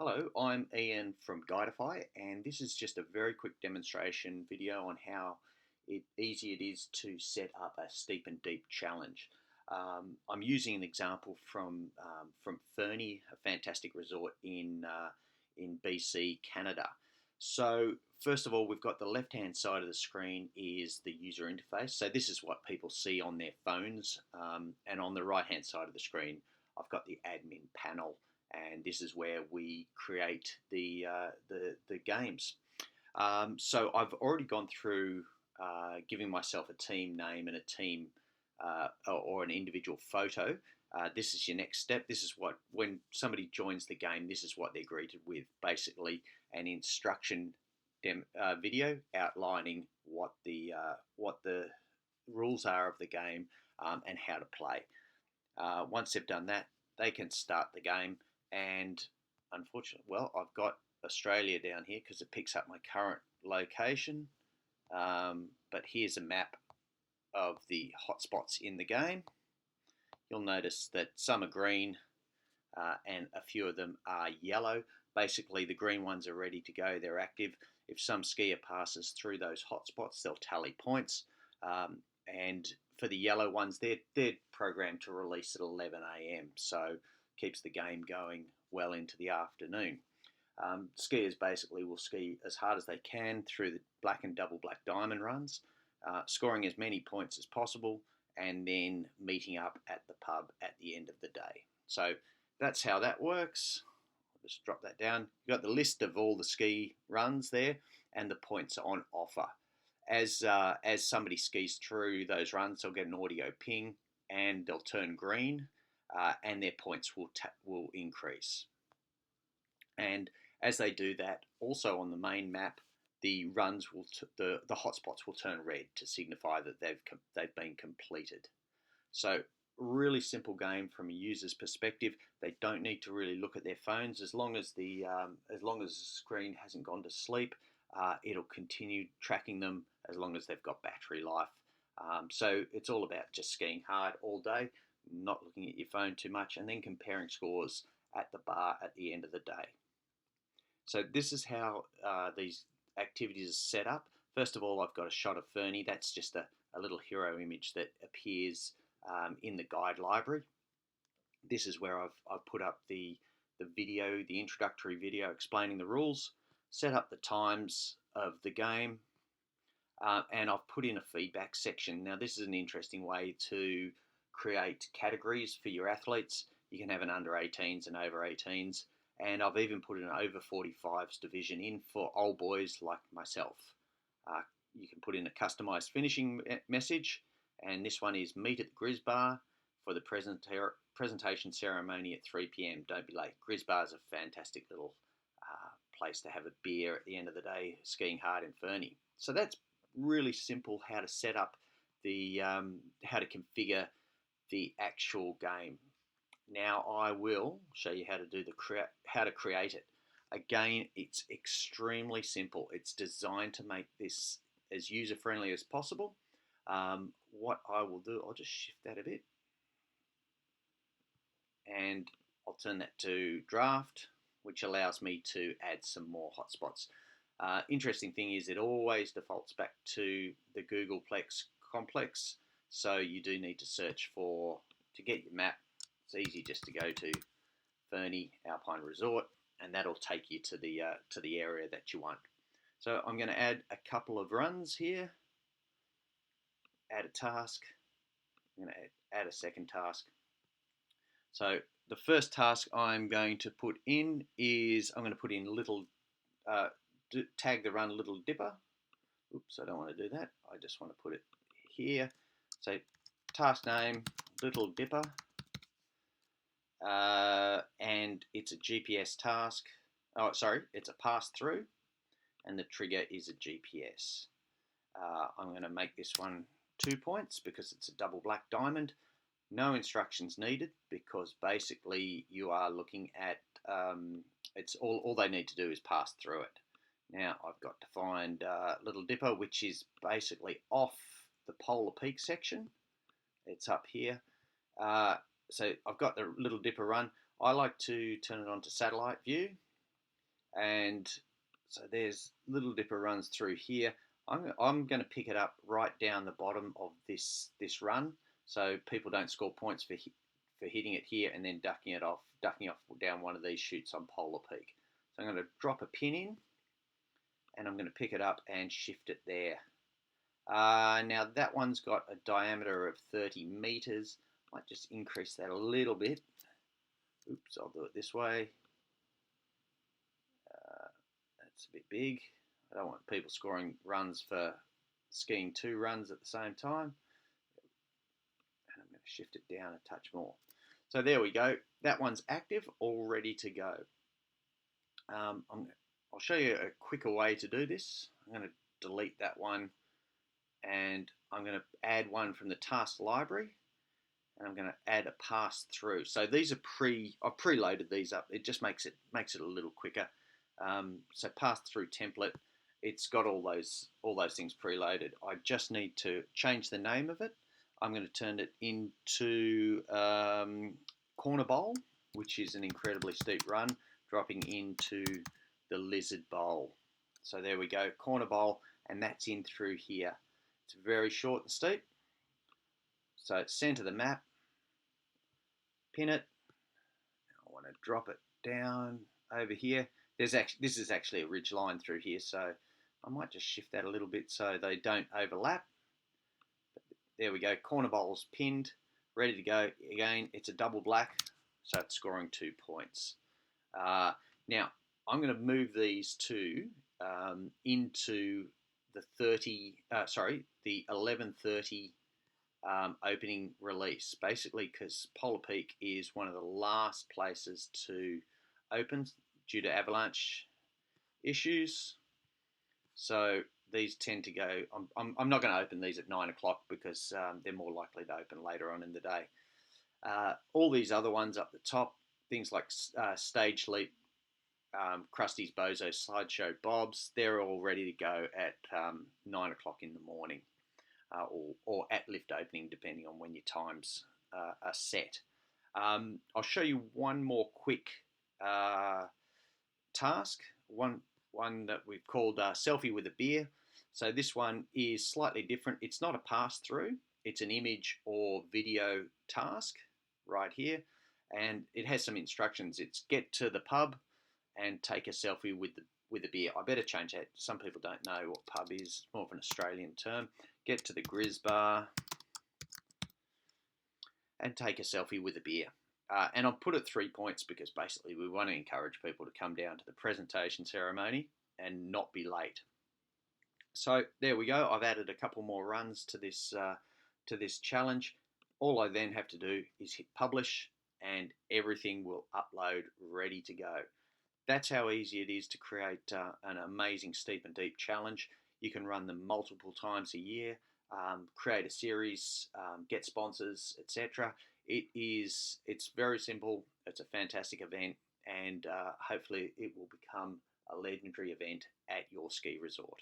Hello, I'm Ian from Guidify, and this is just a very quick demonstration video on how easy it is to set up a steep and deep challenge. I'm using an example from Fernie, a fantastic resort in BC, Canada. So first of all, we've got the left-hand side of the screen is the user interface. So this is what people see on their phones, and on the right-hand side of the screen, I've got the admin panel, and this is where we create the games. So I've already gone through giving myself a team name and a team or an individual photo. This is your next step. This is what, when somebody joins the game, this is what they're greeted with. Basically, an instruction video outlining what the rules are of the game and how to play. Once they've done that, they can start the game. And unfortunately, well, I've got Australia down here because it picks up my current location. But here's a map of the hotspots in the game. You'll notice that some are green and a few of them are yellow. Basically, the green ones are ready to go. They're active. If some skier passes through those hotspots, they'll tally points. And for the yellow ones, they're programmed to release at 11 a.m. So keeps the game going well into the afternoon. Skiers basically will ski as hard as they can through the black and double black diamond runs, scoring as many points as possible, and then meeting up at the pub at the end of the day. So that's how that works. I'll just drop that down. You've got the list of all the ski runs there and the points on offer. As somebody skis through those runs, they'll get an audio ping and they'll turn green, and their points will increase. And as they do that, also on the main map, the runs will the hotspots will turn red to signify that they've been completed. So really simple game from a user's perspective. They don't need to really look at their phones as long as the screen hasn't gone to sleep. It'll continue tracking them as long as they've got battery life. So it's all about just skiing hard all day, not looking at your phone too much, and then comparing scores at the bar at the end of the day. So this is how these activities are set up. First of all, I've got a shot of Fernie. That's just a little hero image that appears in the guide library. This is where I've put up the video, the introductory video explaining the rules, set up the times of the game, and I've put in a feedback section. Now this is an interesting way to create categories for your athletes. You can have an under 18s and over 18s, and I've even put an over 45s division in for old boys like myself. You can put in a customized finishing message, and this one is meet at the Grizz Bar for the presentation ceremony at 3 p.m. Don't be late. Grizz Bar is a fantastic little place to have a beer at the end of the day, skiing hard in Fernie. So that's really simple how to set up the how to configure the actual game. Now I will show you how to do how to create it. Again, it's extremely simple. It's designed to make this as user-friendly as possible. What I will do, I'll just shift that a bit, and I'll turn that to draft, which allows me to add some more hotspots. Interesting thing is it always defaults back to the Googleplex complex, so you do need to search to get your map. It's easy just to go to Fernie Alpine Resort, and that'll take you to the area that you want. So I'm going to add a couple of runs here. Add a task. I'm going to add a second task. So the first task I'm going to put in is I'm going to put in tag the run Little Dipper. Oops, I don't want to do that. I just want to put it here. So task name Little Dipper. And it's a GPS task. Oh, sorry, it's a pass through, and the trigger is a GPS. I'm going to make this one 2 points because it's a double black diamond. No instructions needed because basically you are looking at it's all they need to do is pass through it. Now I've got to find Little Dipper, which is basically off the Polar Peak section. It's up here. So I've got the Little Dipper run. I like to turn it on to satellite view. And so there's Little Dipper runs through here. I'm going to pick it up right down the bottom of this run, so people don't score points for hitting it here and then ducking off down one of these chutes on Polar Peak. So I'm going to drop a pin in, and I'm going to pick it up and shift it there. Now that one's got a diameter of 30 meters. Might just increase that a little bit. Oops, I'll do it this way. That's a bit big. I don't want people scoring runs for skiing 2 runs at the same time. And I'm going to shift it down a touch more. So there we go. That one's active, all ready to go. I'll show you a quicker way to do this. I'm going to delete that one, and I'm going to add one from the task library, and I'm going to add a pass through. So these are I've preloaded these up. It just makes it a little quicker. So pass through template. It's got all those things preloaded. I just need to change the name of it. I'm going to turn it into Corner Bowl, which is an incredibly steep run, dropping into the Lizard Bowl. So there we go, Corner Bowl, and that's in through here. It's very short and steep. So center the map, pin it. I want to drop it down over here. This is actually a ridge line through here, so I might just shift that a little bit so they don't overlap. There we go, Corner Bowl's pinned, ready to go. Again, it's a double black, so it's scoring 2 points. Now, I'm going to move these two into the 11:30 opening release, basically because Polar Peak is one of the last places to open due to avalanche issues. So these tend to go. I'm not going to open these at 9 o'clock because they're more likely to open later on in the day. All these other ones up the top, things like Stage Leap, Krusty's Bozo, Slideshow Bobs, they're all ready to go at 9 o'clock in the morning, or at lift opening, depending on when your times are set. I'll show you one more quick task, one that we've called Selfie with a Beer. So this one is slightly different. It's not a pass-through. It's an image or video task right here. And it has some instructions. It's get to the pub and take a selfie with a beer. I better change that. Some people don't know what pub is. It's more of an Australian term. Get to the Grizz Bar and take a selfie with a beer. And I'll put it 3 points because basically we want to encourage people to come down to the presentation ceremony and not be late. So there we go. I've added a couple more runs to this challenge. All I then have to do is hit publish, and everything will upload ready to go. That's how easy it is to create an amazing steep and deep challenge. You can run them multiple times a year, create a series, get sponsors, etc. It's very simple. It's a fantastic event, and hopefully it will become a legendary event at your ski resort.